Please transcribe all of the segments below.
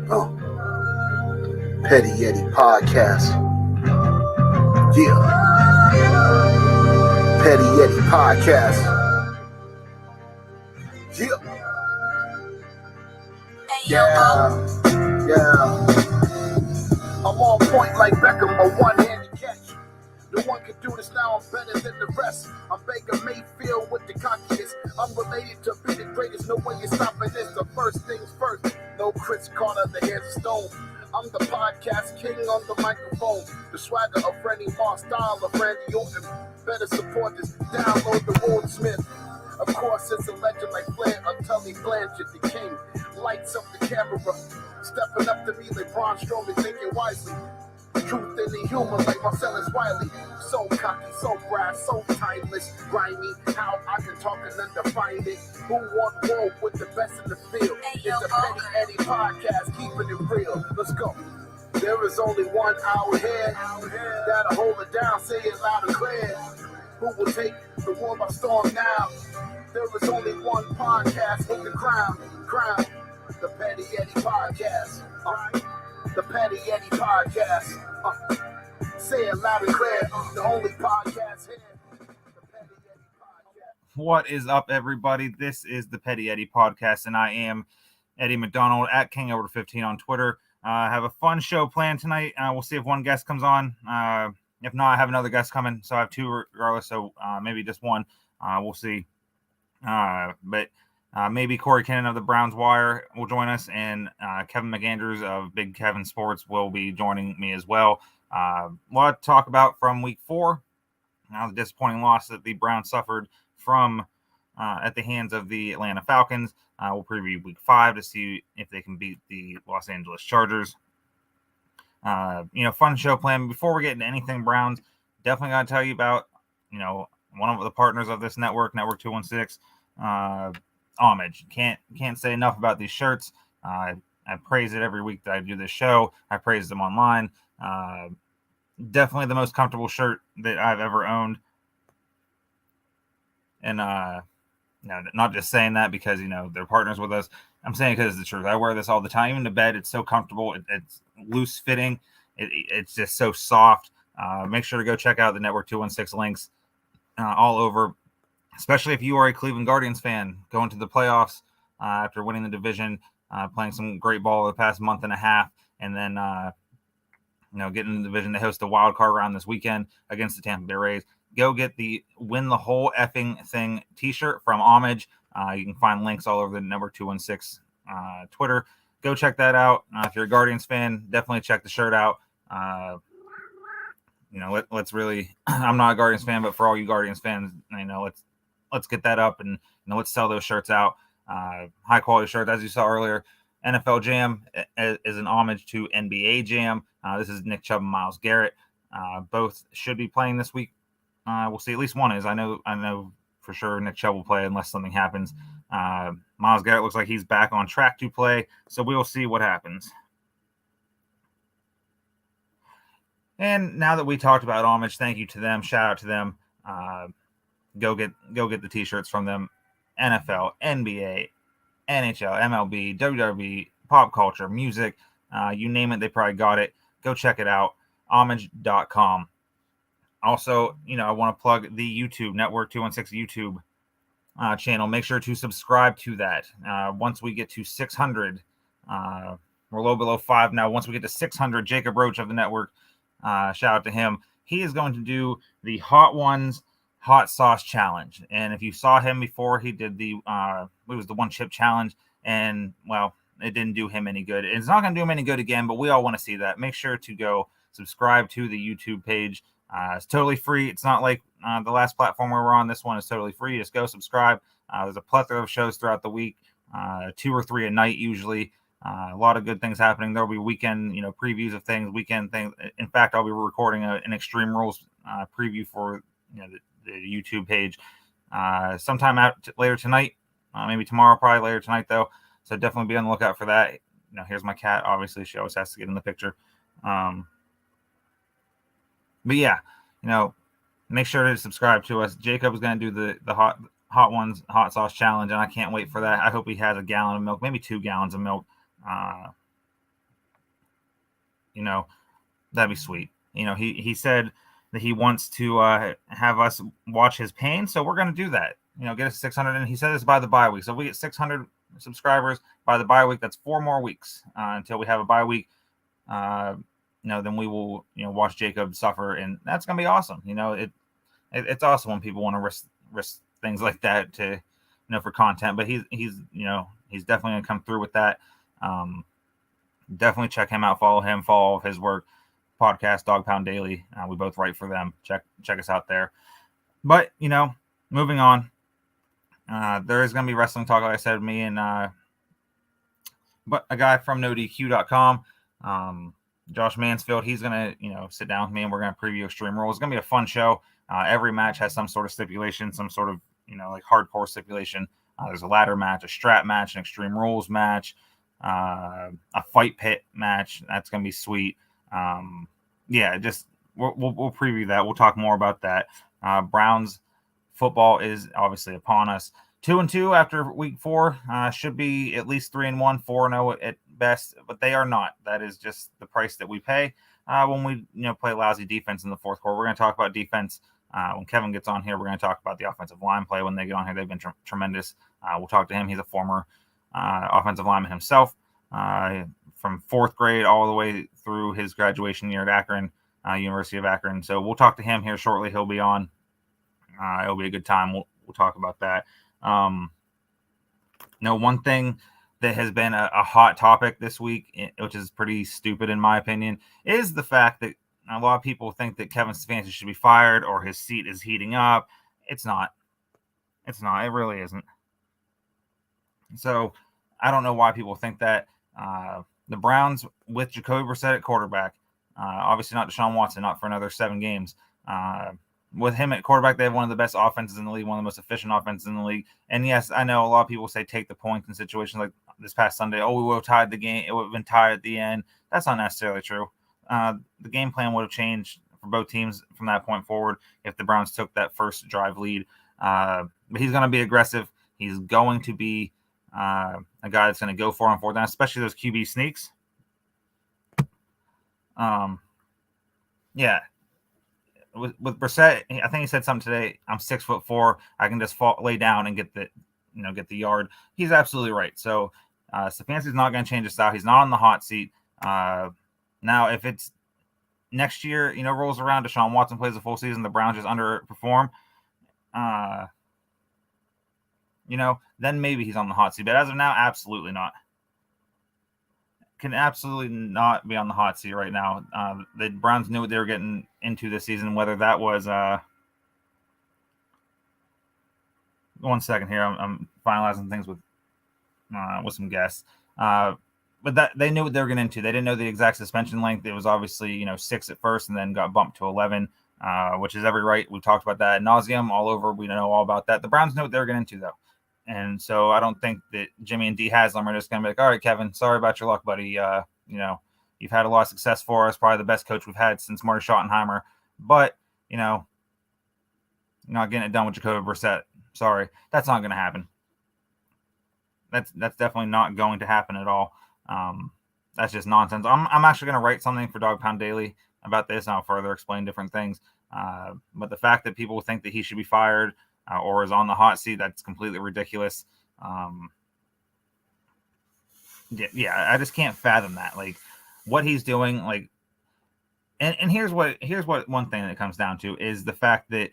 Petty Yeti Podcast. Yeah. Petty Yeti Podcast. Yeah. I'm on point like Beckham, a one-handed catch. No one can do this now, I'm better than the rest. I'm Baker Mayfield with the cockiest. I'm related to be the greatest, no way you're stopping this. The first things first, no Chris Carter, the hands of stone. I'm the podcast king on the microphone. The swagger of Freddie Moss, style of Randy Orton. Better support this, download the Wordsmith. Of course, it's a legend like Flair or Tully Blanchard, the king. Lights up the camera, stepping up to me like Braun Strowman, thinking wisely. Truth in the humor like Marcellus Wiley. So cocky, so brass, so timeless, grimy. How I can talk and then define it. Who want war with the best in the field? It's a Petty Eddie Podcast, keeping it real. Let's go. There is only one out here that'll hold it down, say it loud and clear. Who will take the world by storm now? There is only one podcast with the crown. The Petty Eddie Podcast. The Petty Eddie Podcast. Say it loud and clear. The only podcast here. The Petty Eddie Podcast. What is up, everybody? This is the Petty Eddie Podcast, and I am Eddie McDonald at KingOver15 on Twitter. I have a fun show planned tonight. We'll see if one guest comes on. If not, I have another guest coming, so I have two regardless, so maybe just one. We'll see. But maybe Corey Kinnon of the Browns Wire will join us, and Kevin McAndrews of Big Kevin Sports will be joining me as well. A lot to talk about from Week 4. The disappointing loss that the Browns suffered from at the hands of the Atlanta Falcons. We'll preview Week 5 to see if they can beat the Los Angeles Chargers. Fun show plan. Before we get into anything Browns, definitely got to tell you about, one of the partners of this network, Network 216, Homage. Can't say enough about these shirts. I praise it every week that I do this show. I praise them online. Definitely the most comfortable shirt that I've ever owned. And not just saying that because they're partners with us. I'm saying because it's the truth. I wear this all the time, even to bed. It's so comfortable. It's loose fitting. It's just so soft. Make sure to go check out the Network 216 links all over. Especially if you are a Cleveland Guardians fan, going to the playoffs after winning the division, playing some great ball over the past month and a half, and then getting in the division to host a wild card round this weekend against the Tampa Bay Rays. Go get the Win the Whole Effing Thing t-shirt from Homage. You can find links all over the Network 216 Twitter. Go check that out. If you're a Guardians fan, definitely check the shirt out. Let's really, I'm not a Guardians fan, but for all you Guardians fans, let's get that up and let's sell those shirts out. High quality shirts, as you saw earlier. NFL Jam is an homage to NBA Jam. This is Nick Chubb and Myles Garrett. Both should be playing this week. We'll see. At least one is. I know for sure Nick Chubb will play unless something happens. Myles Garrett looks like he's back on track to play, so we will see what happens. And now that we talked about Homage, thank you to them. Shout out to them. Go get the t-shirts from them. NFL, NBA, NHL, MLB, WWE, pop culture, music, you name it, they probably got it. Go check it out. Homage.com. Also, I want to plug the YouTube, Network 216 YouTube channel. Make sure to subscribe to that. Once we get to 600, we're a little below 5 now. Once we get to 600, Jacob Roach of the network, shout out to him. He is going to do the Hot Ones Hot Sauce Challenge. And if you saw him before, he did the one chip challenge. And, well, it didn't do him any good. It's not going to do him any good again, but we all want to see that. Make sure to go subscribe to the YouTube page. It's totally free. It's not like the last platform where we're on. This one is totally free. Just go subscribe. There's a plethora of shows throughout the week, 2 or 3 a night usually. A lot of good things happening. There'll be weekend, previews of things, weekend things. In fact, I'll be recording an Extreme Rules preview for the YouTube page sometime later tonight, maybe tomorrow, probably later tonight though. So definitely be on the lookout for that. Here's my cat. Obviously, she always has to get in the picture. But yeah, make sure to subscribe to us. Jacob is going to do the hot ones, hot sauce challenge, and I can't wait for that. I hope he has a gallon of milk, maybe 2 gallons of milk. that'd be sweet. He said that he wants to have us watch his pain, so we're going to do that. Get us 600, and he said this by the bye week. So if we get 600 subscribers by the bye week, that's 4 more weeks until we have a bye week. Then we will, watch Jacob suffer, and that's going to be awesome. It's awesome when people want to risk things like that to, for content. But he's definitely going to come through with that. Definitely check him out. Follow him. Follow his work. Podcast Dog Pound Daily. We both write for them. Check us out there. But moving on. There is going to be wrestling talk, like I said, me and but a guy from NoDQ.com, Josh Mansfield. He's going to sit down with me, and we're going to preview Extreme Rules. It's going to be a fun show. Every match has some sort of stipulation, some sort of like hardcore stipulation. There's a ladder match, a strap match, an Extreme Rules match, a fight pit match. That's going to be sweet. Just we'll preview that. We'll talk more about that. Browns football is obviously upon us. 2-2 after week 4. Should be at least 3-1, 4-0 at best, but they are not. That is just the price that we pay when we play lousy defense in the fourth quarter. We're going to talk about defense when Kevin gets on here. We're going to talk about the offensive line play when they get on here. They've been tremendous. We'll talk to him. He's a former offensive lineman himself, from 4th grade all the way through his graduation year at Akron, University of Akron. So we'll talk to him here shortly. He'll be on. It'll be a good time. We'll talk about that. One thing that has been a hot topic this week, which is pretty stupid in my opinion, is the fact that a lot of people think that Kevin Stefanski should be fired or his seat is heating up. It's not. It's not. It really isn't. So I don't know why people think that. The Browns with Jacoby Brissett at quarterback, obviously not Deshaun Watson, not for another 7 games. With him at quarterback, they have one of the best offenses in the league, one of the most efficient offenses in the league. And yes, I know a lot of people say take the points in situations like this past Sunday. Oh, we would have tied the game. It would have been tied at the end. That's not necessarily true. The game plan would have changed for both teams from that point forward if the Browns took that first drive lead. But he's going to be aggressive. He's going to be a guy that's going to go for on 4th down, especially those QB sneaks. With Brissett, I think he said something today. I'm 6'4". I can just lay down and get the yard. He's absolutely right. So Stefanski's not going to change his style. He's not on the hot seat. Now, if it's next year, rolls around, Deshaun Watson plays the full season, the Browns just underperform, then maybe he's on the hot seat. But as of now, absolutely not. Can absolutely not be on the hot seat right now. The Browns knew what they were getting into this season, whether that was 1 second here. I'm finalizing things with some guests. But that they knew what they were getting into. They didn't know the exact suspension length. It was obviously 6 at first and then got bumped to 11, which is every right. We talked about that ad nauseum all over. We know all about that. The Browns know what they were getting into, though. And so I don't think that Jimmy and D Haslam are just going to be like, all right, Kevin, sorry about your luck, buddy. You've had a lot of success for us, probably the best coach we've had since Marty Schottenheimer. But, you're not getting it done with Jacoby Brissett. Sorry. That's not going to happen. That's definitely not going to happen at all. That's just nonsense. I'm actually going to write something for Dog Pound Daily about this, and I'll further explain different things. But the fact that people think that he should be fired or is on the hot seat, that's completely ridiculous. I just can't fathom that. Like what he's doing, like, and here's what one thing that it comes down to is the fact that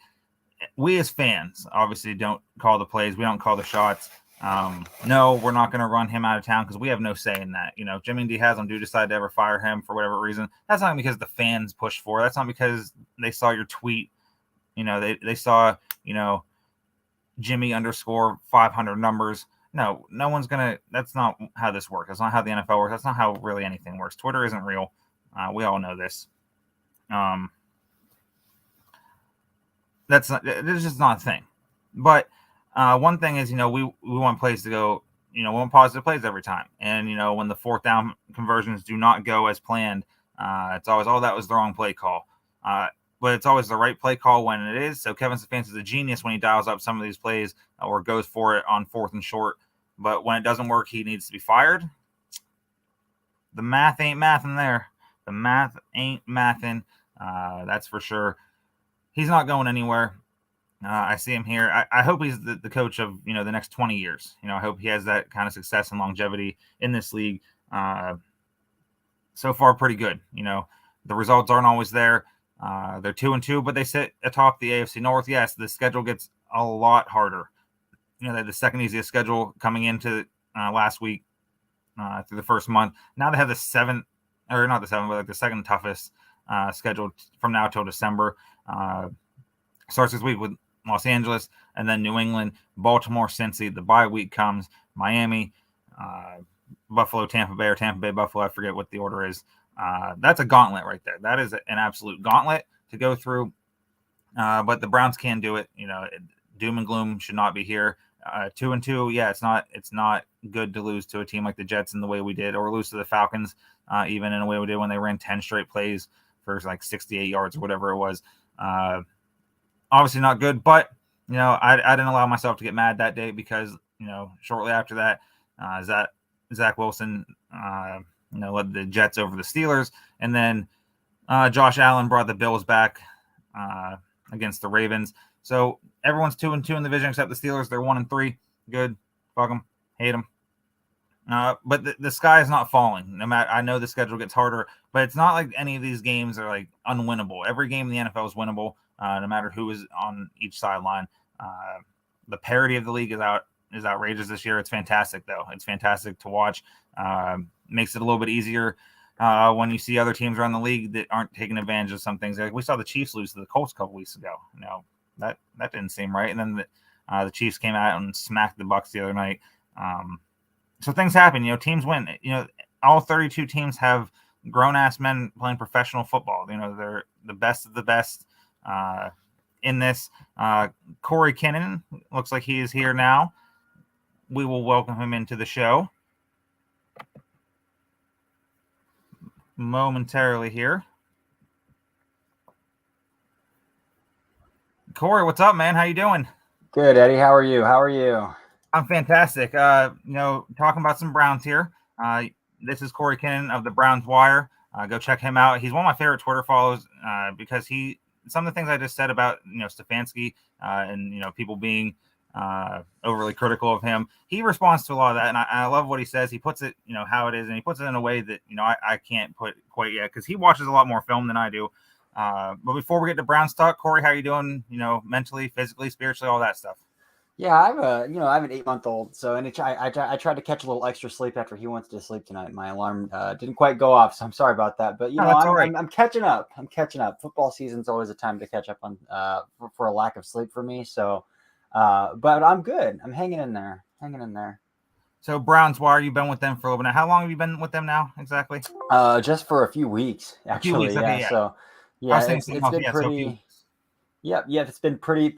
we as fans obviously don't call the plays. We don't call the shots. No, we're not going to run him out of town because we have no say in that. If Jimmy and D Haslam do decide to ever fire him for whatever reason, that's not because the fans push for it. That's not because they saw your tweet. They saw, Jimmy _500 numbers. No one's going to, that's not how this works. That's not how the NFL works. That's not how really anything works. Twitter isn't real. We all know this. It's just not a thing. But one thing is, we want plays to go, we want positive plays every time. And, when the 4th down conversions do not go as planned, it's always, that was the wrong play call. But it's always the right play call when it is. So Kevin Stefanski is a genius when he dials up some of these plays or goes for it on 4th and short. But when it doesn't work, he needs to be fired. The math ain't math in there. The math ain't mathin'. That's for sure. He's not going anywhere. I see him here. I hope he's the coach of the next 20 years. I hope he has that kind of success and longevity in this league. So far, pretty good. The results aren't always there. They're 2-2, but they sit atop the AFC North. Yes, the schedule gets a lot harder. They had the second easiest schedule coming into last week through the first month. Now they have the seventh, or not the seventh, but like the second toughest schedule from now till December. Starts this week with Los Angeles, and then New England, Baltimore, Cincy. The bye week comes, Miami, Buffalo, Tampa Bay, or Tampa Bay, Buffalo. I forget what the order is. That's a gauntlet right there. That is an absolute gauntlet to go through. But the Browns can do it. Doom and gloom should not be here. 2-2, yeah, it's not good to lose to a team like the Jets in the way we did, or lose to the Falcons even in a way we did when they ran 10 straight plays for like 68 yards or whatever it was. Obviously not good, but I didn't allow myself to get mad that day because shortly after that, Zach Wilson led the Jets over the Steelers, and then Josh Allen brought the Bills back against the Ravens. So everyone's 2-2 in the division except the Steelers. They're 1-3. Good, fuck them, hate them. But the sky is not falling. No matter, I know the schedule gets harder, but it's not like any of these games are like unwinnable. Every game in the NFL is winnable, no matter who is on each sideline. The parity of the league is outrageous this year. It's fantastic, though. It's fantastic to watch. Makes it a little bit easier when you see other teams around the league that aren't taking advantage of some things. Like we saw the Chiefs lose to the Colts a couple weeks ago. That didn't seem right. And then the Chiefs came out and smacked the Bucs the other night. So things happen. Teams win. All 32 teams have grown-ass men playing professional football. They're the best of the best in this. Corey Kinnan looks like he is here now. We will welcome him into the show momentarily here. Corey, what's up, man? How you doing? Good, Eddie. How are you? I'm fantastic. Talking about some Browns here. This is Corey Kinnan of the Browns Wire. Go check him out. He's one of my favorite Twitter follows because some of the things I just said about Stefanski and people being overly critical of him, he responds to a lot of that, and I love what he says. He puts it how it is, and he puts it in a way that I can't put quite yet because he watches a lot more film than I do. But before we get to Browns talk, Corey, how are you doing? Mentally, physically, spiritually, all that stuff. Yeah, I have an 8-month-old, so I tried to catch a little extra sleep after he went to sleep tonight. My alarm didn't quite go off, so I'm sorry about that. But I'm catching up. Football season's always a time to catch up on for a lack of sleep for me. So, but I'm good. I'm hanging in there. So Browns Wire, you've been with them for a little bit now. How long have you been with them now exactly? Just for a few weeks, actually. Okay, yeah. So yeah, it's been pretty. Yep. It's been pretty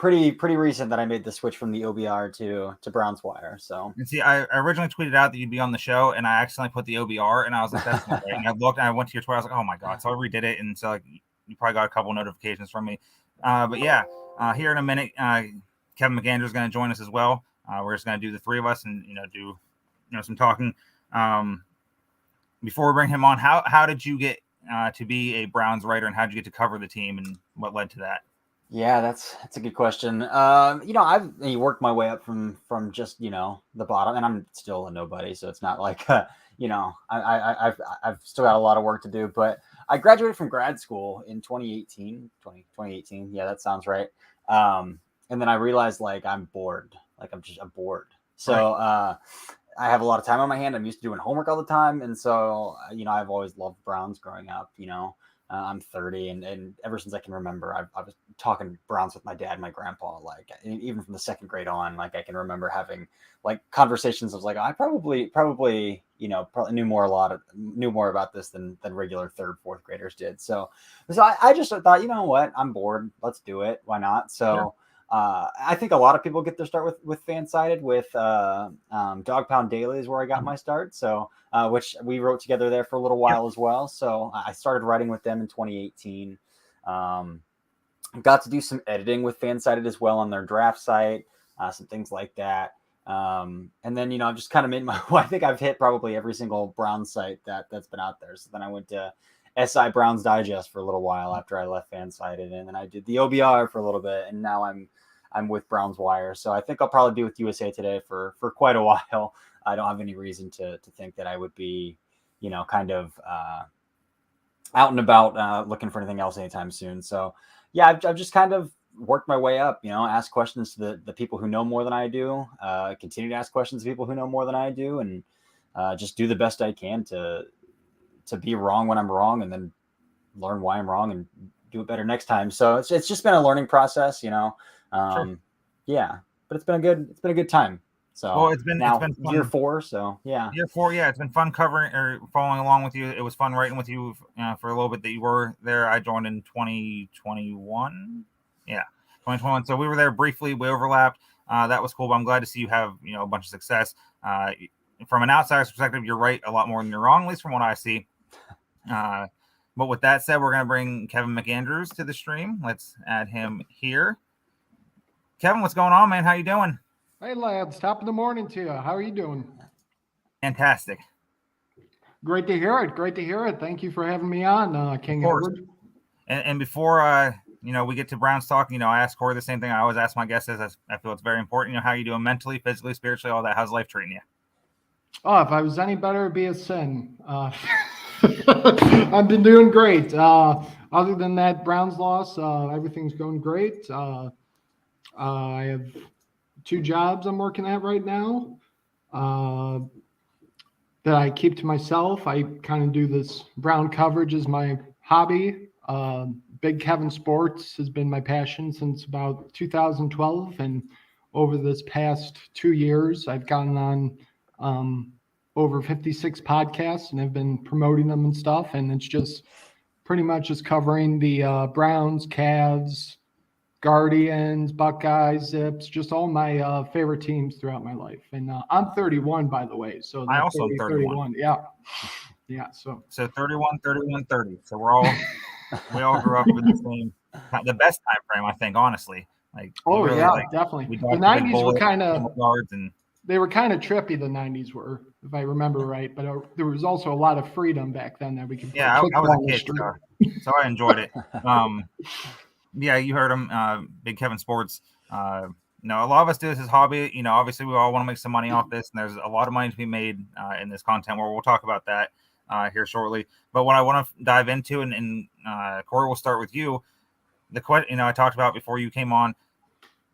recent that I made the switch from the OBR to Browns Wire. So and see, I originally tweeted out that you'd be on the show, and I accidentally put the OBR, and I was like, "That's not right." And I looked, and I went to your Twitter. I was like, "Oh my god!" So I redid it, and so you probably got a couple notifications from me. But yeah, here in a minute, Kevin McAndrews is going to join us as well. We're just going to do the three of us and do some talking. Before we bring him on, how did you get to be a Browns writer, and how did you get to cover the team, and what led to that? Yeah, that's a good question. I've worked my way up from just the bottom, and I'm still a nobody, so it's not like I've still got a lot of work to do. But I graduated from grad school in 2018. Yeah, that sounds right. And then I realized I'm bored. I'm bored. So I have a lot of time on my hand. I'm used to doing homework all the time, and so I've always loved Browns growing up. I'm 30, and ever since I can remember, I was talking Browns with my dad and my grandpa, even from the second grade on. I can remember having conversations of I probably knew more about this than regular third, fourth graders did. So I just thought, you know what, I'm bored. Let's do it. Why not? So. Sure. I think a lot of people get their start with Fansided with Dog Pound Daily is where I got my start. So which we wrote together there for a little while as well. So I started writing with them in 2018. Got to do some editing with Fansided as well on their draft site, some things like that. And then I've just kind of made I think I've hit probably every single Brown site that's been out there. So then I went to SI Browns Digest for a little while after I left Fansided, and then I did the OBR for a little bit, and now I'm with Browns Wire. So I think I'll probably be with USA Today for quite a while. I don't have any reason to think that I would be, kind of out and about looking for anything else anytime soon. So yeah, I've just kind of worked my way up, ask questions to the people who know more than I do, continue to ask questions to people who know more than I do, and just do the best I can to be wrong when I'm wrong, and then learn why I'm wrong and do it better next time. So it's just been a learning process, Sure. Yeah, but it's been a good time. So it's been fun. year 4. So yeah, year 4. Yeah, it's been fun covering or following along with you. It was fun writing with you for a little bit that you were there. I joined in 2021. Yeah, 2021. So we were there briefly. We overlapped. That was cool. But I'm glad to see you have a bunch of success. From an outsider's perspective, you're right a lot more than you're wrong, at least from what I see. But with that said, we're going to bring Kevin McAndrews to the stream. Let's add him here. Kevin, what's going on, man? How you doing? Hey, lads. Top of the morning to you. How are you doing? Fantastic. Great to hear it. Thank you for having me on, King Edward. And before we get to Browns talk, I ask Corey the same thing I always ask my guests. I feel it's very important. How you doing mentally, physically, spiritually, all that. How's life treating you? Oh, if I was any better, it'd be a sin. I've been doing great. Other than that Browns loss, everything's going great. I have 2 jobs I'm working at right now that I keep to myself. I kind of do this Brown coverage as my hobby. Big Kevin Sports has been my passion since about 2012. And over this past 2 years, I've gotten on over 56 podcasts and have been promoting them and stuff. And it's just pretty much just covering the Browns, Cavs, Guardians, Buckeyes, Zips, just all my favorite teams throughout my life. And I'm 31, by the way. So I also am 31. Yeah. So 31, 31, 30. So we all grew up with the best time frame, I think, honestly. Definitely. The 90s were kind of they were kind of trippy. The 90s were, if I remember right, but there was also a lot of freedom back then that we could. Yeah, I was a kid, so I enjoyed it. Yeah, you heard him. Big Kevin Sports. A lot of us do this as hobby. Obviously we all want to make some money off this, and there's a lot of money to be made in this content. Where we'll talk about that here shortly. But what I want to dive into, and Corey, we'll start with you. The question I talked about before you came on,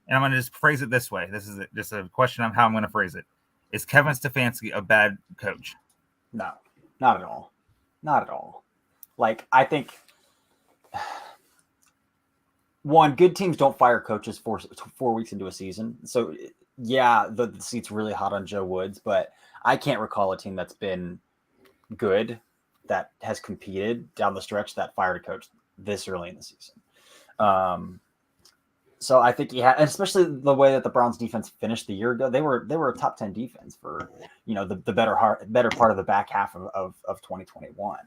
and I'm going to just phrase it this way. This is just a question of how I'm going to phrase it. Is Kevin Stefanski a bad coach? No, not at all. Not at all. Like, I think, one, good teams don't fire coaches 4 weeks into a season. So, yeah, the seat's really hot on Joe Woods, but I can't recall a team that's been good that has competed down the stretch that fired a coach this early in the season. So I think especially the way that the Browns defense finished the year ago, they were a top 10 defense for the better part of the back half of 2021.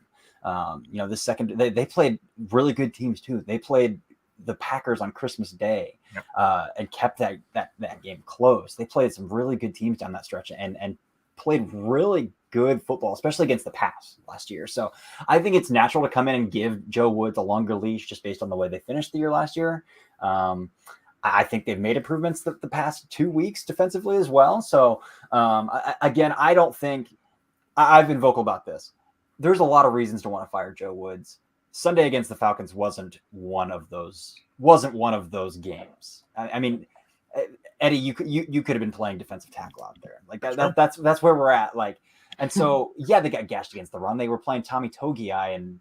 They played really good teams too. They played the Packers on Christmas Day, and kept that game close. They played some really good teams down that stretch and played really good football, especially against the pass last year. So I think it's natural to come in and give Joe Woods a longer leash just based on the way they finished the year last year. I think they've made improvements the past 2 weeks defensively as well. So I don't think I've been vocal about this. There's a lot of reasons to want to fire Joe Woods. Sunday against the Falcons wasn't one of those games. I mean, Eddie, you could have been playing defensive tackle out there. Like that's where we're at. Like, and so yeah, they got gashed against the run. They were playing Tommy Togiai and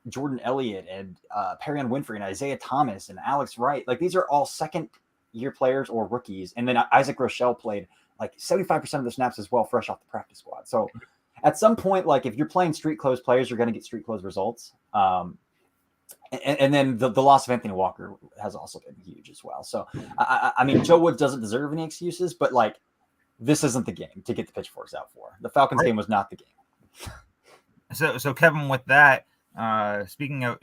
Jordan Elliott and Perrion Winfrey and Isaiah Thomas and Alex Wright. Like, these are all second-year players or rookies. And then Isaac Rochelle played like 75% of the snaps as well, fresh off the practice squad. So at some point, like, if you're playing street clothes players, you're going to get street clothes results. And then the loss of Anthony Walker has also been huge as well. So, I mean, Joe Woods doesn't deserve any excuses, but, like, this isn't the game to get the pitchforks out for. The Falcons game was not the game. So Kevin, with that, speaking of,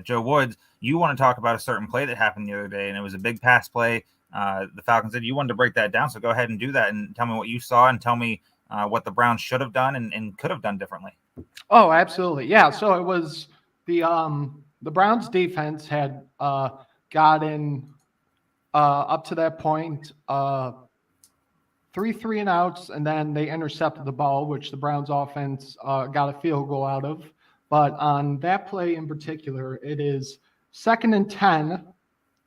Joe Woods, you want to talk about a certain play that happened the other day, and it was a big pass play. The Falcons did. You wanted to break that down, so go ahead and do that and tell me what you saw and tell me what the Browns should have done and could have done differently. Oh, absolutely. Yeah. So it was the Browns defense had gotten up to that point 3 3-and-outs, and then they intercepted the ball, which the Browns offense got a field goal out of. But on that play in particular, it is 2nd and 10.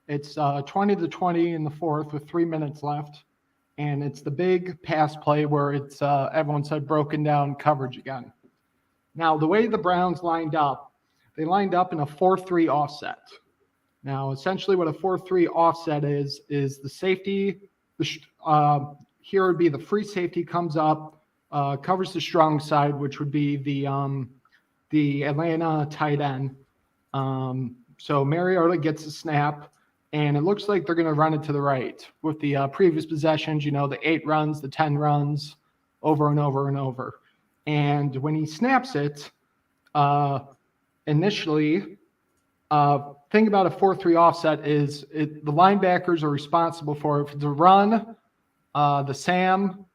It's 20-20 in the fourth with 3 minutes left. And it's the big pass play where it's, everyone said, broken down coverage again. Now, the way the Browns lined up, they lined up in a 4-3 offset. Now, essentially what a 4-3 offset is the safety, here would be the free safety comes up, covers the strong side, which would be the Atlanta tight end. So Mariota gets a snap, and it looks like they're going to run it to the right with the previous possessions, the 8 runs, the 10 runs, over and over and over. And when he snaps it, initially, thing about a 4-3 offset is the linebackers are responsible for it. If it's a run, the Sam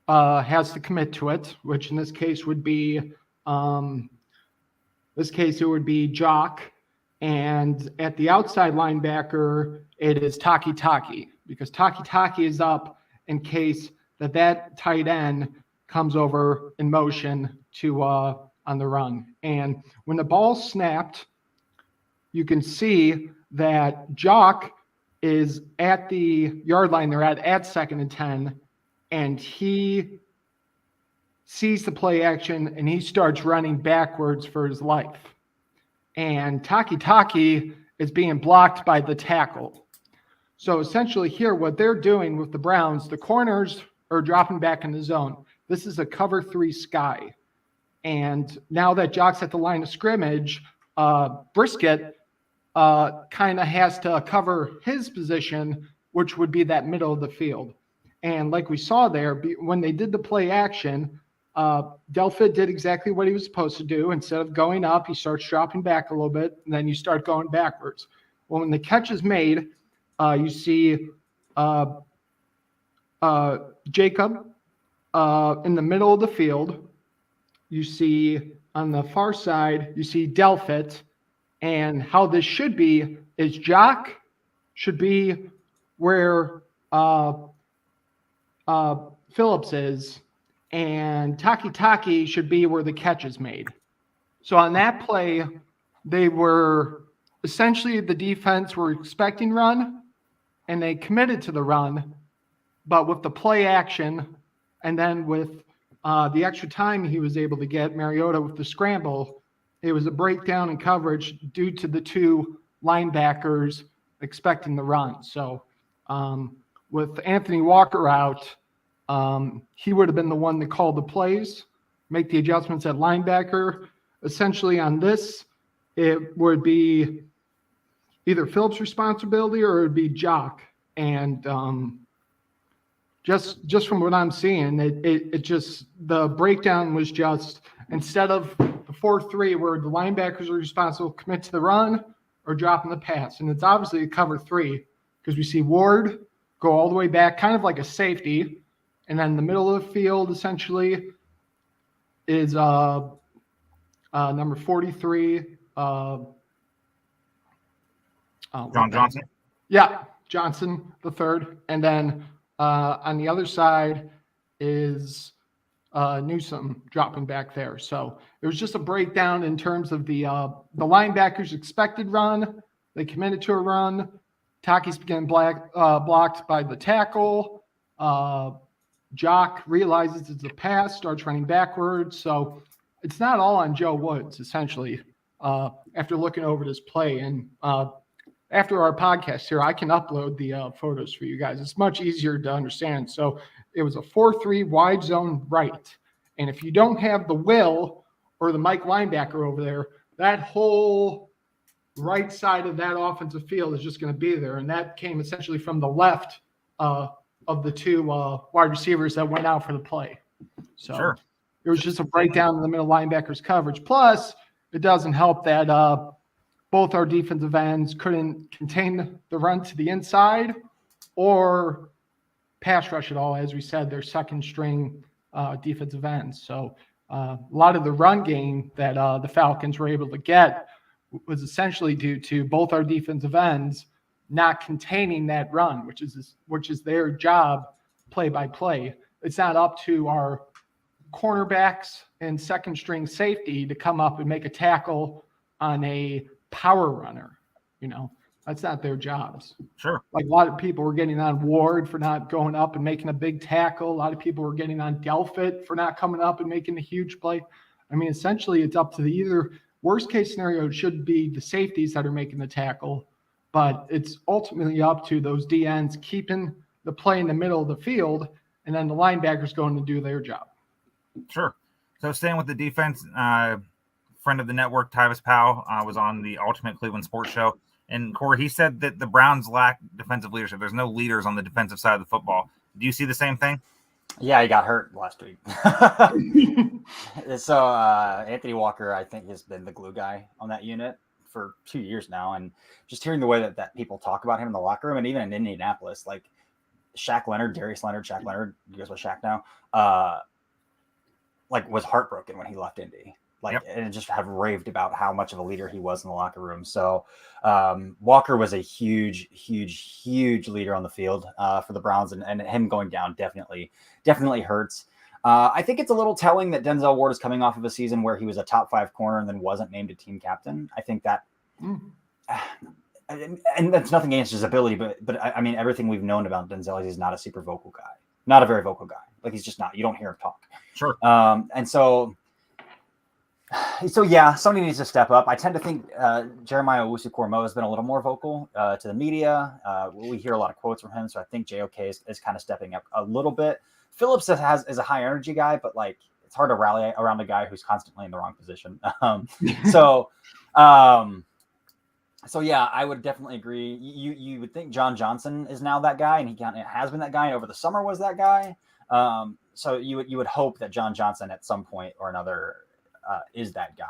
has to commit to it, which in this case would be it would be Jock. And at the outside linebacker, it is Taki, because Taki is up in case that tight end comes over in motion to on the run. And when the ball snapped, you can see that Jock is at the yard line. They're at 2nd and 10, and he sees the play action, and he starts running backwards for his life. And Taki is being blocked by the tackle. So essentially here, what they're doing with the Browns, the corners are dropping back in the zone. This is a cover 3 sky. And now that Jock's at the line of scrimmage, Brisket kind of has to cover his position, which would be that middle of the field. And like we saw there, when they did the play action, Delpit did exactly what he was supposed to do. Instead of going up, he starts dropping back a little bit, and then you start going backwards. Well, when the catch is made, you see Jacob in the middle of the field. You see on the far side, you see Delpit. And how this should be is Jock should be where Phillips is, and Taki should be where the catch is made. So on that play, they were essentially, the defense were expecting run, and they committed to the run, but with the play action, and then with the extra time he was able to get Mariota with the scramble, it was a breakdown in coverage due to the 2 linebackers expecting the run. So with Anthony Walker out, he would have been the one that called the plays, make the adjustments at linebacker. Essentially on this, it would be either Phillips' responsibility or it would be Jock. And just from what I'm seeing, it just, the breakdown was just, instead of the 4-3 where the linebackers are responsible, commit to the run or dropping the pass. And it's obviously a cover 3 because we see Ward go all the way back, kind of like a safety. And then the middle of the field essentially is number 43. John Johnson. Yeah, Johnson, the third. And then on the other side is Newsome dropping back there. So it was just a breakdown in terms of the linebackers' expected run. They committed to a run. Taki's getting blocked by the tackle. Jock realizes it's a pass, starts running backwards. So it's not all on Joe Woods, essentially, after looking over this play. And after our podcast here, I can upload the photos for you guys. It's much easier to understand. So it was a 4-3 wide zone right. And if you don't have the Will or the Mike linebacker over there, that whole right side of that offensive field is just going to be there. And that came essentially from the left of the 2 wide receivers that went out for the play. So Sure. It was just a breakdown in the middle linebackers coverage. Plus, it doesn't help that both our defensive ends couldn't contain the run to the inside or pass rush at all. As we said, their second string defensive ends. So a lot of the run game that the Falcons were able to get was essentially due to both our defensive ends not containing that run, which is their job play by play. It's not up to our cornerbacks and second string safety to come up and make a tackle on a power runner. That's not their jobs. Sure. Like a lot of people were getting on Ward for not going up and making a big tackle. A lot of people were getting on Delpit for not coming up and making a huge play. I mean, essentially it's up to the either worst case scenario, it should be the safeties that are making the tackle, but it's ultimately up to those DNs keeping the play in the middle of the field, and then the linebackers going to do their job. Sure. So staying with the defense, friend of the network, Tyvis Powell, was on the Ultimate Cleveland Sports Show. And Corey, he said that the Browns lack defensive leadership. There's no leaders on the defensive side of the football. Do you see the same thing? Yeah, he got hurt last week. So Anthony Walker, I think, has been the glue guy on that unit for 2 years now. And just hearing the way that people talk about him in the locker room and even in Indianapolis, like Darius Leonard, Shaq Leonard, you guys with Shaq now, was heartbroken when he left Indy. And just have raved about how much of a leader he was in the locker room. So Walker was a huge leader on the field for the Browns, and him going down definitely hurts. I think it's a little telling that Denzel Ward is coming off of a season where he was a top 5 corner and then wasn't named a team captain. I think that, and that's nothing against his ability, but I mean, everything we've known about Denzel is he's not a super vocal guy, not a very vocal guy. Like he's just not. You don't hear him talk. Sure. And so yeah, somebody needs to step up. I tend to think Jeremiah Owusu-Koramoah has been a little more vocal to the media. We hear a lot of quotes from him, so I think JOK is kind of stepping up a little bit. Phillips is a high energy guy, but it's hard to rally around a guy who's constantly in the wrong position. So yeah, I would definitely agree. You would think John Johnson is now that guy, and he has been that guy, and over the summer was that guy. So you would hope that John Johnson at some point or another is that guy.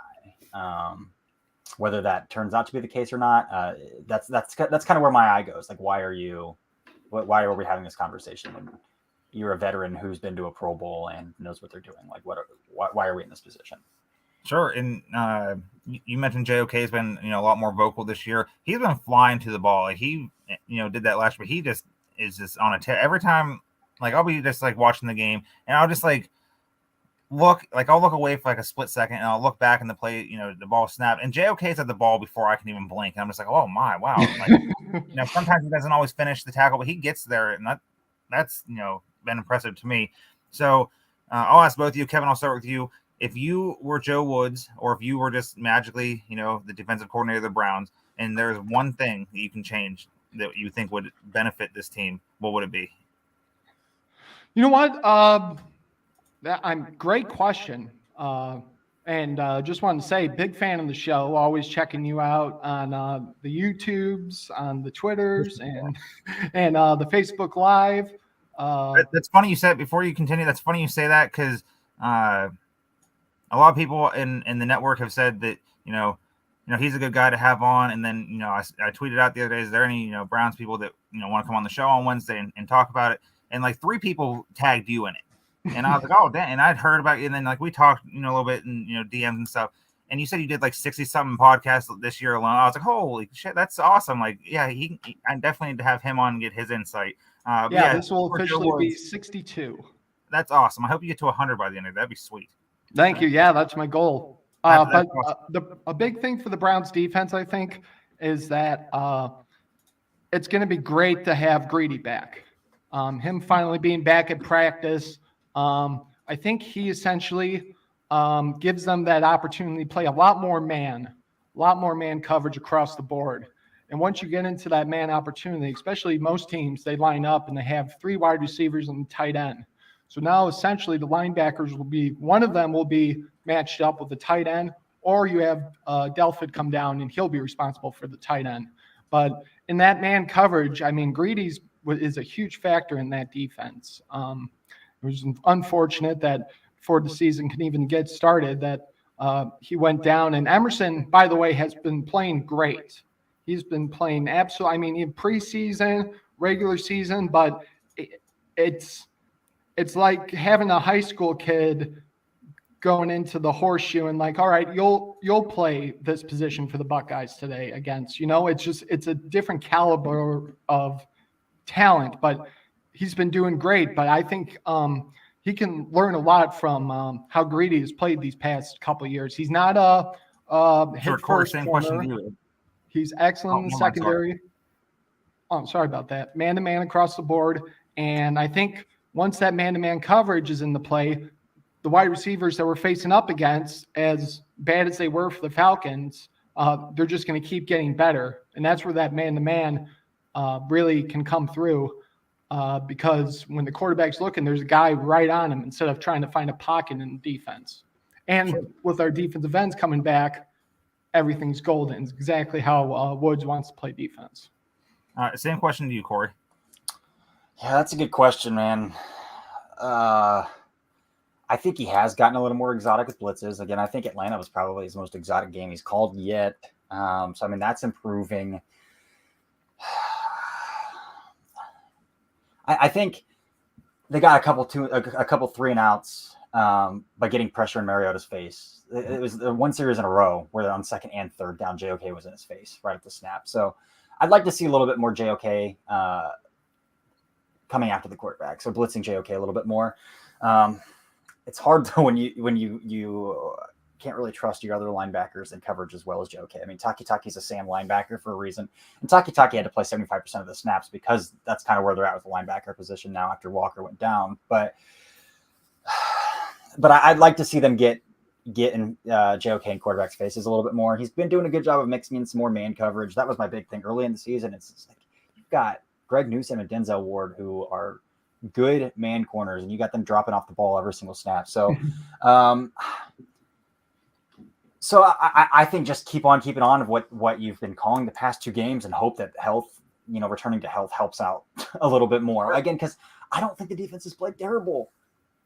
Whether that turns out to be the case or not, that's kind of where my eye goes. Like, why are we having this conversation? And you're a veteran who's been to a Pro Bowl and knows what they're doing. Like, why are we in this position? Sure. And you mentioned JOK has been a lot more vocal this year. He's been flying to the ball. Like he did that last year. He just is just on a tear every time. Like I'll be just watching the game, and I'll just I'll look away for a split second, and I'll look back in the play, the ball snapped, and JOK's at the ball before I can even blink. And I'm just like, oh my, wow. Sometimes he doesn't always finish the tackle, but he gets there, and that's been impressive to me. So I'll ask both of you. Kevin, I'll start with you. If you were Joe Woods, or if you were just magically, the defensive coordinator of the Browns, and there's one thing that you can change that you think would benefit this team, what would it be? You know what? Great question. And just wanted to say, big fan of the show, always checking you out on the YouTubes, on the Twitters, and the Facebook Live. That's funny you said, before you continue, that's funny you say that, because a lot of people in the network have said that, he's a good guy to have on. And then, I tweeted out the other day, is there any, Browns people that, want to come on the show on Wednesday and talk about it? And 3 people tagged you in it. And I was like, oh, damn. And I'd heard about you. And then we talked, a little bit and, DMs and stuff. And you said you did 60 something podcasts this year alone. I was like, holy shit, that's awesome. I definitely need to have him on and get his insight. This will officially be 62. That's awesome. I hope you get to 100 by the end of it. That'd be sweet. Thank you. Yeah, that's my goal. But a big thing for the Browns defense, I think, is that it's going to be great to have Greedy back. Him finally being back at practice. I think he essentially gives them that opportunity to play a lot more man coverage across the board. And once you get into that man opportunity, especially most teams, they line up and they have 3 wide receivers and tight end. So now essentially the linebackers one of them will be matched up with the tight end, or you have Delpit come down and he'll be responsible for the tight end. But in that man coverage, I mean, Greedy's is a huge factor in that defense. It was unfortunate that before the season can even get started that he went down. And Emerson, by the way, has been playing great. He's been playing absolutely, in preseason, regular season, but it's it's like having a high school kid going into the horseshoe and like, all right, you'll play this position for the Buckeyes today against, it's a different caliber of talent, but he's been doing great. But I think he can learn a lot from how Greedy has played these past couple of years. He's not a hit first corner. He's excellent in the secondary. Oh, sorry about that. Man-to-man across the board. And I think once that man-to-man coverage is in the play, the wide receivers that we're facing up against, as bad as they were for the Falcons, they're just going to keep getting better. And that's where that man-to-man really can come through because when the quarterback's looking, there's a guy right on him instead of trying to find a pocket in the defense. And with our defensive ends coming back, everything's golden. It's exactly how Woods wants to play defense. Same question to you, Corey. Yeah, that's a good question, man. I think he has gotten a little more exotic with blitzes. Again, I think Atlanta was probably his most exotic game he's called yet. So, I mean, that's improving. I think they got a couple 3-and-outs by getting pressure in Mariota's face. It was the one series in a row where they're on second and third down. JOK was in his face right at the snap. So I'd like to see a little bit more JOK coming after the quarterback. So blitzing JOK a little bit more. It's hard though when you can't really trust your other linebackers in coverage as well as JOK. I mean, Taki's a Sam linebacker for a reason, and Taki had to play 75% of the snaps because that's kind of where they're at with the linebacker position now after Walker went down. But I'd like to see them get in JOK in quarterback's faces a little bit more. He's been doing a good job of mixing in some more man coverage. That was my big thing early in the season. It's just like you've got Greg Newsome and Denzel Ward who are good man corners, and you got them dropping off the ball every single snap. So, I think just keep on keeping on of what you've been calling the past 2 games and hope that health, returning to health helps out a little bit more. Again, because I don't think the defense has played terrible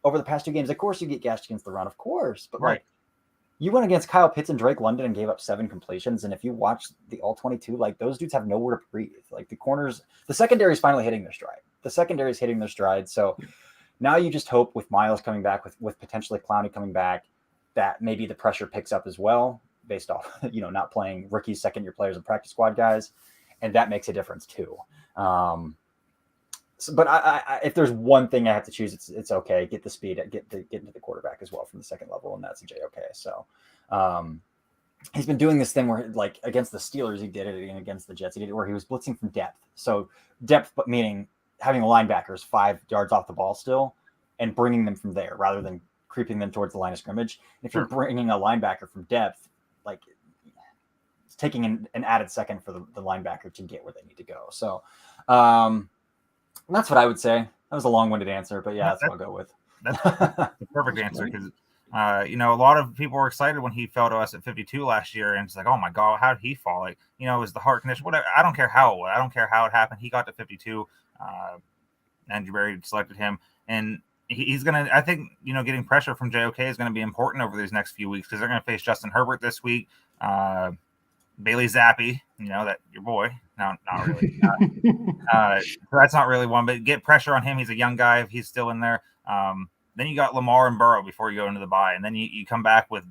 over the past 2 games. Of course, you get gashed against the run, of course, but like you went against Kyle Pitts and Drake London and gave up 7 completions. And if you watch the all 22, like those dudes have nowhere to breathe. Like the corners, the secondary is finally hitting their stride. So now you just hope with Miles coming back, with potentially Clowney coming back, that maybe the pressure picks up as well based off, not playing rookie second-year players and practice squad guys. And that makes a difference too. But I if there's one thing I have to choose, it's okay. Get the speed, get into the quarterback as well from the second level, and that's a JOK. So he's been doing this thing where, like against the Steelers, he did it, and against the Jets, he did it where he was blitzing from depth. So depth, but meaning having the linebackers 5 yards off the ball still, and bringing them from there rather than creeping them towards the line of scrimmage. If you're bringing a linebacker from depth, like it's taking an added second for the linebacker to get where they need to go. So. That's what I would say. That was a long-winded answer, but yeah, that's what I'll go with. That's the perfect answer because, a lot of people were excited when he fell to us at 52 last year, and it's like, oh my God, how did he fall? Like, it was the heart condition, whatever. I don't care how it was. I don't care how it happened. He got to 52. Andrew Berry selected him, and he's going to, I think, getting pressure from JOK is going to be important over these next few weeks because they're going to face Justin Herbert this week. Bailey Zappi, that your boy. No, not really. So that's not really one, but get pressure on him. He's a young guy. If he's still in there. Then you got Lamar and Burrow before you go into the bye. And then you come back with,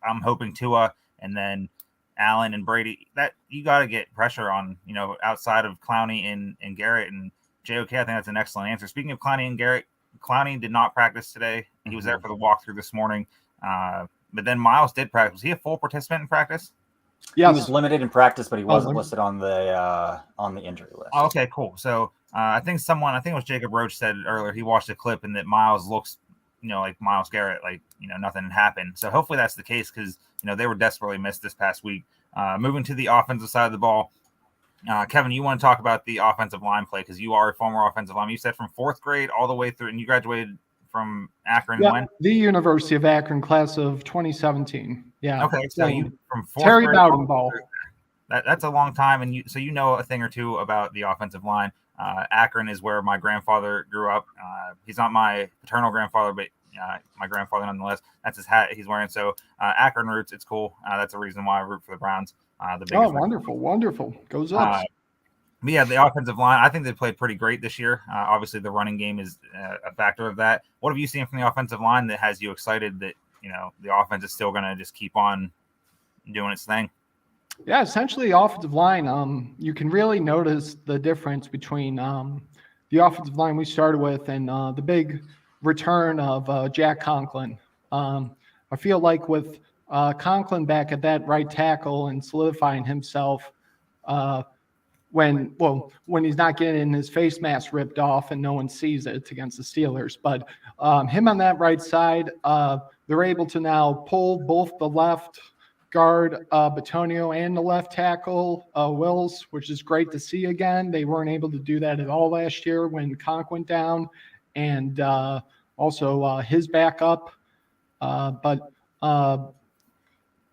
I'm hoping Tua and then Allen and Brady. That you got to get pressure on, outside of Clowney and Garrett and JOK. I think that's an excellent answer. Speaking of Clowney and Garrett, Clowney did not practice today. He was there for the walkthrough this morning. But then Miles did practice. Was he a full participant in practice? Yeah, he was limited in practice, but he wasn't listed on the injury list. Okay, cool. So I think it was Jacob Roach said earlier he watched a clip and that Miles looks, like Myles Garrett, like nothing happened. So hopefully that's the case because they were desperately missed this past week. Moving to the offensive side of the ball, Kevin, you want to talk about the offensive line play because you are a former offensive lineman. You said from 4th grade all the way through, and you graduated from Akron when? The University of Akron, class of 2017. Yeah. Okay, so you from 4th Terry grade. Bowdenball. That's a long time, and you know a thing or two about the offensive line. Akron is where my grandfather grew up. He's not my paternal grandfather, but my grandfather nonetheless. That's his hat he's wearing. So Akron roots, it's cool. That's a reason why I root for the Browns. The biggest wonderful. Goes up. But yeah, the offensive line, I think they played pretty great this year. Obviously, the running game is a factor of that. What have you seen from the offensive line that has you excited that, the offense is still going to just keep on doing its thing? Yeah, essentially the offensive line, you can really notice the difference between the offensive line we started with and the big return of Jack Conklin. I feel like with Conklin back at that right tackle and solidifying himself when he's not getting his face mask ripped off and no one sees it against the Steelers. But him on that right side, they're able to now pull both the left guard Batonio and the left tackle Wills, which is great to see again. They weren't able to do that at all last year when Conk went down, and also his backup. But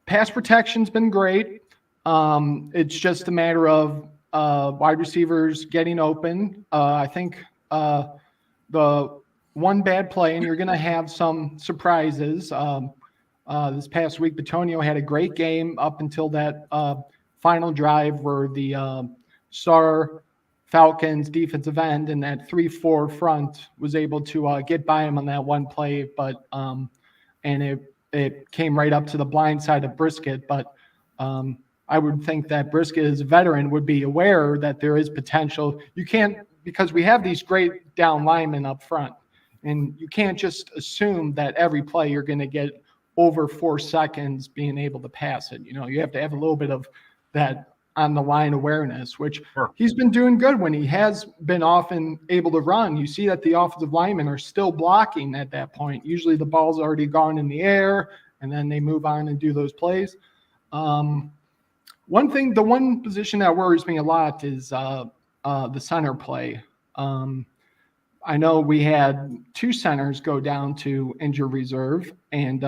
pass protection's been great. It's just a matter of wide receivers getting open. I think the one bad play, and you're going to have some surprises. This past week, Batonio had a great game up until that final drive where the star Falcons defensive end and that 3-4 front was able to get by him on that one play, but and it came right up to the blind side of Brisket. But I would think that Brisket, as a veteran, would be aware that there is potential. You can't, because we have these great down linemen up front, and you can't just assume that every play you're going to get over 4 seconds being able to pass it. You have to have a little bit of that on the line awareness, which he's been doing good when he has been often able to run. You see that the offensive linemen are still blocking at that point. Usually the ball's already gone in the air, and then they move on and do those plays. The one position that worries me a lot is the center play. I know we had 2 centers go down to injured reserve, and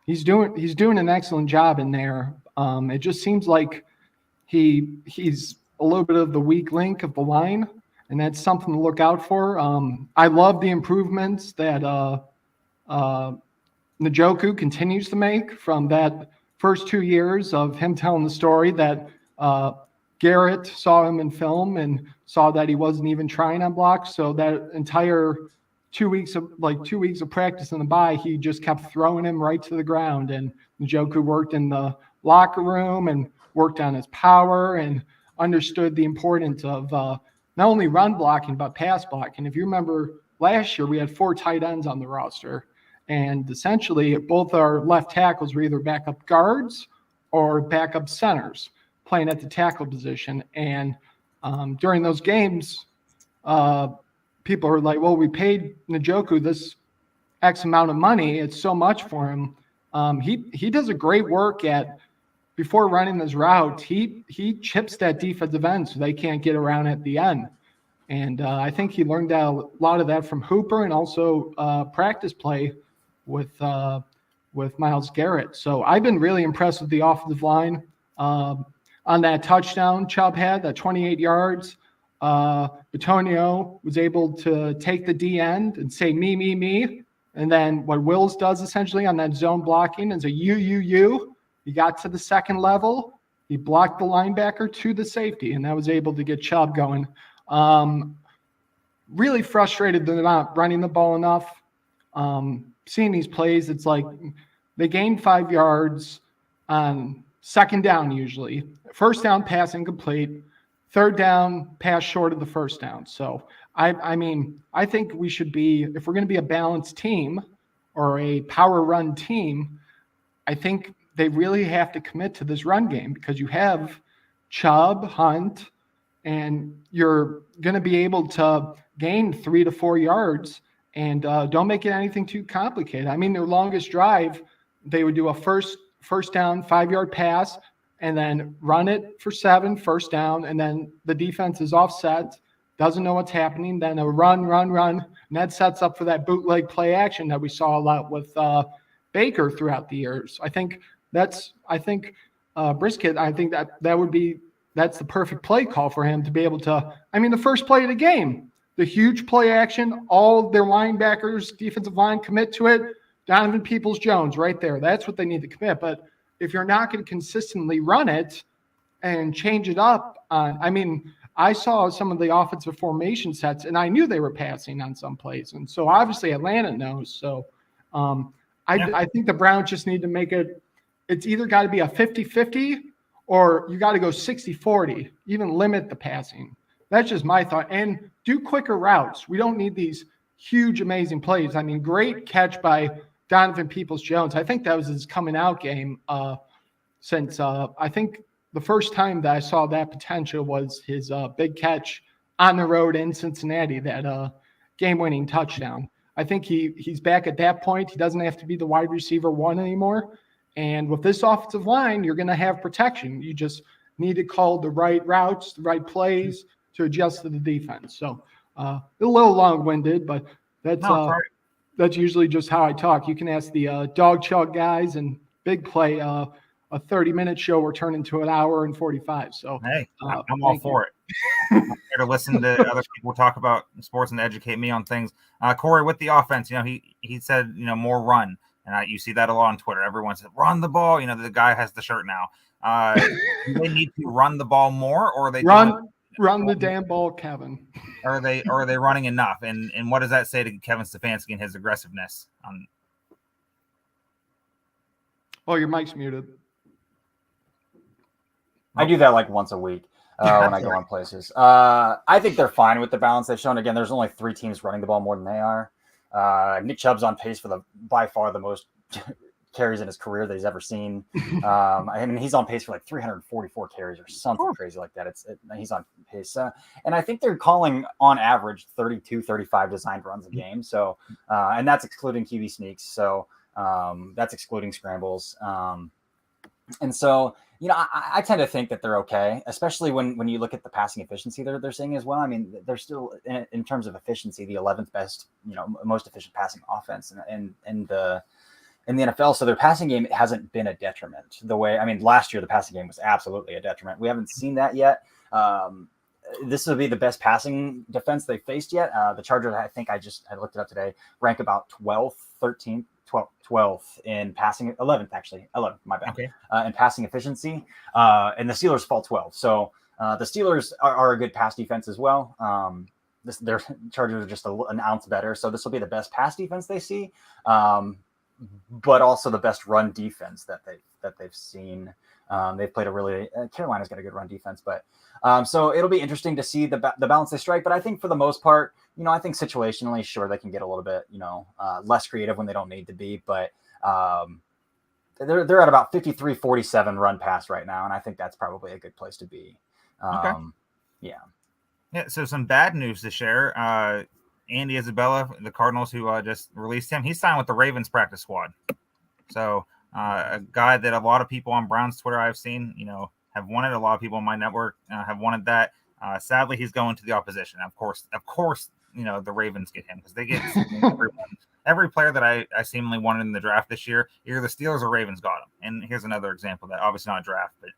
he's doing an excellent job in there. It just seems like he's a little bit of the weak link of the line, and that's something to look out for. I love the improvements that Njoku continues to make from that first 2 years of him telling the story that Garrett saw him in film and saw that he wasn't even trying on blocks. So that entire 2 weeks of practice in the bye, he just kept throwing him right to the ground. And Njoku worked in the locker room and worked on his power and understood the importance of not only run blocking, but pass blocking. If you remember last year, we had 4 tight ends on the roster. And essentially, both our left tackles were either backup guards or backup centers playing at the tackle position. And during those games, people are like, well, we paid Njoku this X amount of money. It's so much for him. He does a great work before running his route. He chips that defensive end so they can't get around at the end. And I think he learned a lot of that from Hooper and also practice play with Myles Garrett. So I've been really impressed with the offensive line. On that touchdown Chubb had, that 28 yards, Batonio was able to take the D end and say, me. And then what Wills does essentially on that zone blocking is a you. He got to the second level. He blocked the linebacker to the safety, and that was able to get Chubb going. Really frustrated they're not running the ball enough. Seeing these plays, it's like they gain 5 yards on second down usually. First down, pass incomplete. Third down, pass short of the first down. So, I think we should be, if we're going to be a balanced team or a power run team, I think they really have to commit to this run game because you have Chubb, Hunt, and you're going to be able to gain 3 to 4 yards and don't make it anything too complicated. I mean, their longest drive, they would do a first down 5-yard pass and then run it for 7, first down, and then the defense is offset, doesn't know what's happening, then a run, and that sets up for that bootleg play action that we saw a lot with Baker throughout the years. I think Brisket, I think that's the perfect play call for him to be able to, the first play of the game, the huge play action, all their linebackers, defensive line commit to it, Donovan Peoples-Jones right there. That's what they need to commit. But if you're not going to consistently run it and change it up I saw some of the offensive formation sets, and I knew they were passing on some plays. And so obviously Atlanta knows. So I think the Browns just need to make it – it's either got to be a 50-50 or you got to go 60-40, even limit the passing. That's just my thought. And do quicker routes. We don't need these huge, amazing plays. I mean, great catch by Donovan Peoples-Jones. I think that was his coming out game since I think the first time that I saw that potential was his big catch on the road in Cincinnati, that game-winning touchdown. I think he's back at that point. He doesn't have to be the wide receiver one anymore. And with this offensive line, you're going to have protection. You just need to call the right routes, the right plays to adjust to the defense. So a little long-winded, but that's usually just how I talk. You can ask the dog chug guys and big play. A 30-minute show will turn into an hour and 45. So hey, I'm all for it. I'm here to listen to other people talk about sports and educate me on things. Corey, with the offense, he said, more run. And you see that a lot on Twitter. Everyone says, run the ball. The guy has the shirt now. Do they need to run the ball more, or are they run the damn ball, Kevin? Are they running enough? And what does that say to Kevin Stefanski and his aggressiveness? Oh, your mic's muted. I do that like once a week when I go on places. I think they're fine with the balance they've shown. Again, there's only 3 teams running the ball more than they are. Nick Chubb's on pace for by far the most carries in his career that he's ever seen. I mean, he's on pace for like 344 carries or something crazy like that. He's on pace. And I think they're calling on average 32, 35 designed runs a game. So, and that's excluding QB sneaks. So that's excluding scrambles. And so, I tend to think that they're okay, especially when you look at the passing efficiency they're seeing as well. I mean, they're still in terms of efficiency, the 11th best, most efficient passing offense in the NFL. So their passing game hasn't been a detriment last year, the passing game was absolutely a detriment. We haven't seen that yet. This will be the best passing defense they've faced yet. The Chargers, I think I looked it up today, rank about 12th, 13th, 12th in passing, 11th actually, 11th, my bad, okay. In passing efficiency. And the Steelers fall 12th. So the Steelers are a good pass defense as well. Their Chargers are just an ounce better. So this will be the best pass defense they see, but also the best run defense that they've seen. They've played Carolina's got a good run defense, but so it'll be interesting to see the balance they strike. But I think for the most part, I think situationally, sure, they can get a little bit, less creative when they don't need to be, but they're at about 53-47 run pass right now. And I think that's probably a good place to be. Okay. Yeah. So some bad news to share. Andy Isabella, the Cardinals, who just released him, he signed with the Ravens practice squad. So a guy that a lot of people on Browns Twitter I've seen, have wanted. A lot of people on my network have wanted that. Sadly, he's going to the opposition. Of course, the Ravens get him because they get every player that I seemingly wanted in the draft this year. Either the Steelers or Ravens got him. And here's another example that obviously not a draft, but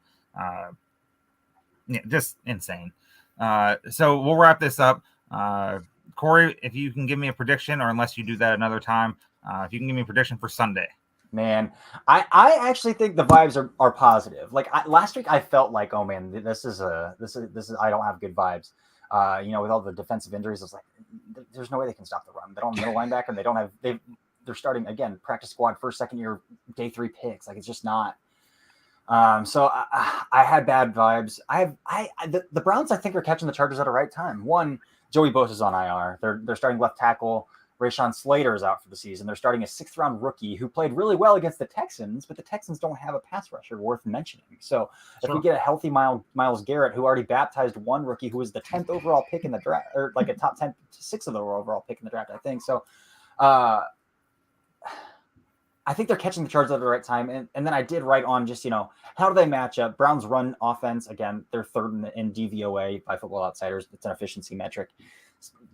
just insane. So we'll wrap this up. Corey, if you can give me a prediction, or unless you do that another time, if you can give me a prediction for Sunday. Man, I actually think the vibes are positive. Like last week, I felt like, oh man, this is I don't have good vibes. With all the defensive injuries, it's like there's no way they can stop the run. They don't have a middle linebacker, and they're starting again practice squad first, second year, day 3 picks. Like it's just not. So I had bad vibes. The Browns I think are catching the Chargers at the right time. One, Joey Bosa's on IR. They're starting left tackle. Rashawn Slater is out for the season. They're starting a 6th-round rookie who played really well against the Texans, but the Texans don't have a pass rusher worth mentioning. So if we get a healthy Myles Garrett, who already baptized one rookie who was the 10th overall pick in the draft, or like a top 10, 6th overall pick in the draft, I think. So I think they're catching the Chargers at the right time. And then I did write on just, how do they match up? Browns run offense, again, they're 3rd in DVOA by Football Outsiders. It's an efficiency metric.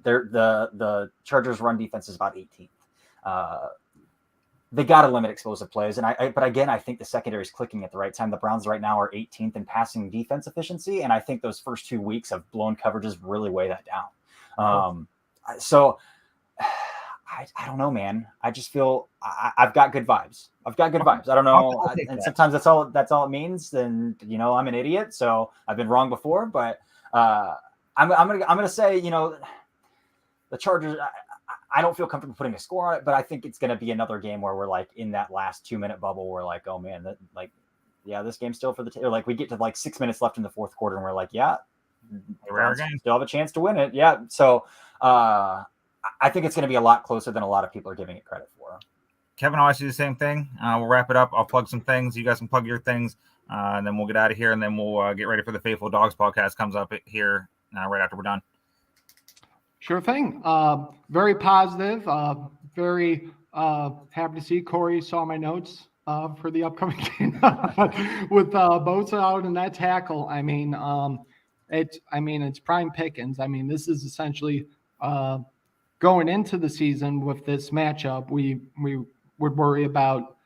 The Chargers run defense is about 18th. They got to limit explosive plays. But again, I think the secondary is clicking at the right time. The Browns right now are 18th in passing defense efficiency. And I think those first 2 weeks of blown coverages really weigh that down. So I don't know, man. I just feel I've got good vibes. I don't know. And sometimes that's all it means. Then, I'm an idiot. So I've been wrong before, but I'm gonna say, the Chargers. I don't feel comfortable putting a score on it, but I think it's gonna be another game where we're like in that last 2-minute bubble. We're like, oh man, this game's still for the like we get to like 6 minutes left in the fourth quarter, and we're like, yeah, still have a chance to win it. Yeah, so I think it's gonna be a lot closer than a lot of people are giving it credit for. Kevin always do the same thing. We'll wrap it up. I'll plug some things. You guys can plug your things, and then we'll get out of here, and then we'll get ready for the Faithful Dogs podcast. Comes up here right after we're done. Sure thing. Very positive. Very happy to see Corey saw my notes for the upcoming game with Bosa out in that tackle. I mean, it's prime pickings. I mean, this is essentially going into the season with this matchup. We would worry about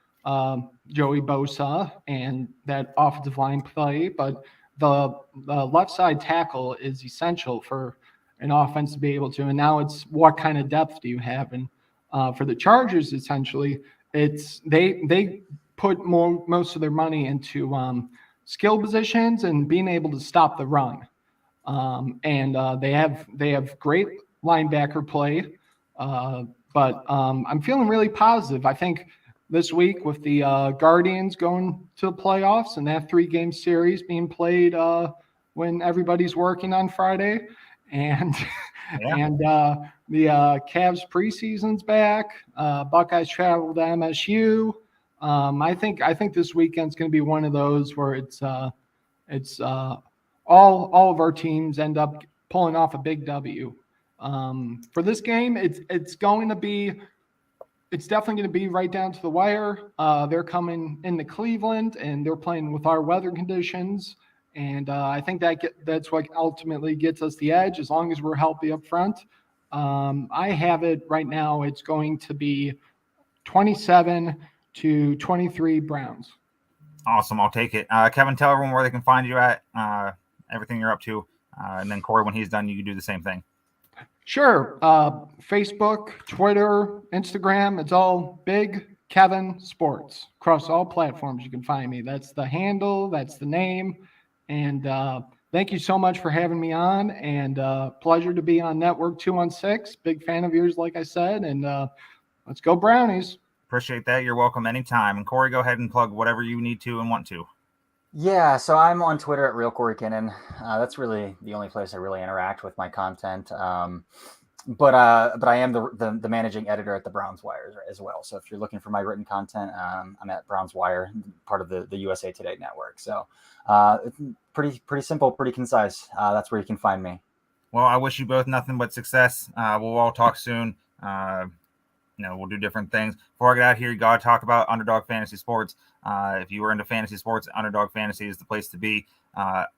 Joey Bosa and that offensive line play, but the left side tackle is essential for an offense to be able to. And now it's what kind of depth do you have? And for the Chargers, essentially, it's they put most of their money into skill positions and being able to stop the run. And they have great linebacker play. But I'm feeling really positive. I think this week with the Guardians going to the playoffs and that 3-game series being played when everybody's working on Friday, and the Cavs preseason's back. Buckeyes travel to MSU. I think this weekend's going to be one of those where it's all of our teams end up pulling off a big W. For this game, it's definitely going to be right down to the wire. They're coming into Cleveland and they're playing with our weather conditions. And I think that's what ultimately gets us the edge as long as we're healthy up front. I have it right now. It's going to be 27-23 Browns. Awesome. I'll take it. Kevin, tell everyone where they can find you at, everything you're up to. And then Corey, when he's done, you can do the same thing. Sure. Facebook, Twitter, Instagram. It's all Big Kevin Sports across all platforms. You can find me. That's the handle. That's the name. And thank you so much for having me on. And pleasure to be on Network 216. Big fan of yours, like I said. And let's go Brownies. Appreciate that. You're welcome anytime. And Corey, go ahead and plug whatever you need to and want to. Yeah, so I'm on Twitter at Real Corey Kinnan. That's really the only place I really interact with my content. But I am the managing editor at the Browns Wire as well. So if you're looking for my written content, I'm at Browns Wire, part of the USA Today network. So pretty simple, pretty concise. That's where you can find me. Well, I wish you both nothing but success. We'll all talk soon. We'll do different things. Before I get out here, you got to talk about Underdog Fantasy Sports. If you were into fantasy sports, Underdog Fantasy is the place to be.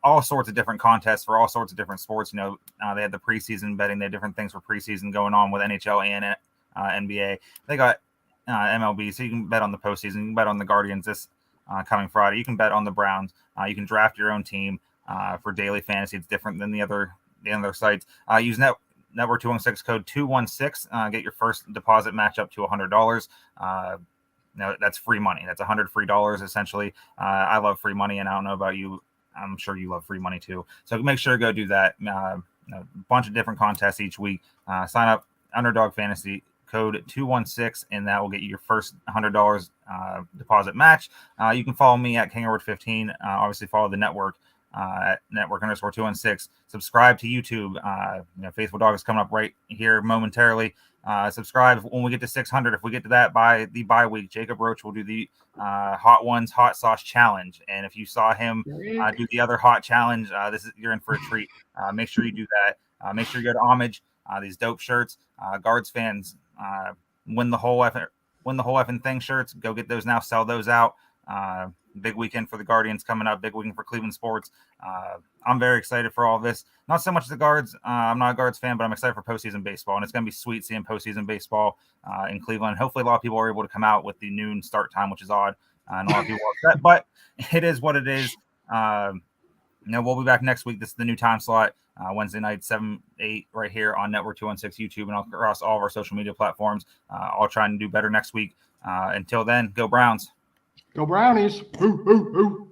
All sorts of different contests for all sorts of different sports. They had the preseason betting. They had different things for preseason going on with NHL and NBA. They got MLB, so you can bet on the postseason. You can bet on the Guardians this coming Friday. You can bet on the Browns. You can draft your own team for daily fantasy. It's different than the other sites. Use Network 216 code 216. Get your first deposit match up to $100. That's free money. That's $100 free dollars essentially. I love free money, and I don't know about you. I'm sure you love free money too. So make sure to go do that. A bunch of different contests each week. Sign up Underdog Fantasy code 216, and that will get you your first $100 deposit match. You can follow me at KingHoward15. Obviously, follow the network at network_216. Subscribe to YouTube. Faithful Dog is coming up right here momentarily. Subscribe when we get to 600. If we get to that by the bye week, Jacob Roach will do the Hot Ones Hot Sauce Challenge. And if you saw him do the other hot challenge, you're in for a treat. Make sure you do that. Make sure you go to Homage. These dope shirts. Guards fans win the whole effing thing shirts. Go get those now. Sell those out. Big weekend for the Guardians coming up. Big weekend for Cleveland sports. I'm very excited for all of this. Not so much the Guards. I'm not a Guards fan, but I'm excited for postseason baseball. And it's going to be sweet seeing postseason baseball in Cleveland. Hopefully a lot of people are able to come out with the noon start time, which is odd. And a lot of people are upset, but it is what it is. We'll be back next week. This is the new time slot. Wednesday night, 7-8 right here on Network 216 YouTube and across all of our social media platforms. I'll try and do better next week. Until then, go Browns. Go Brownies. Ooh, ooh, ooh.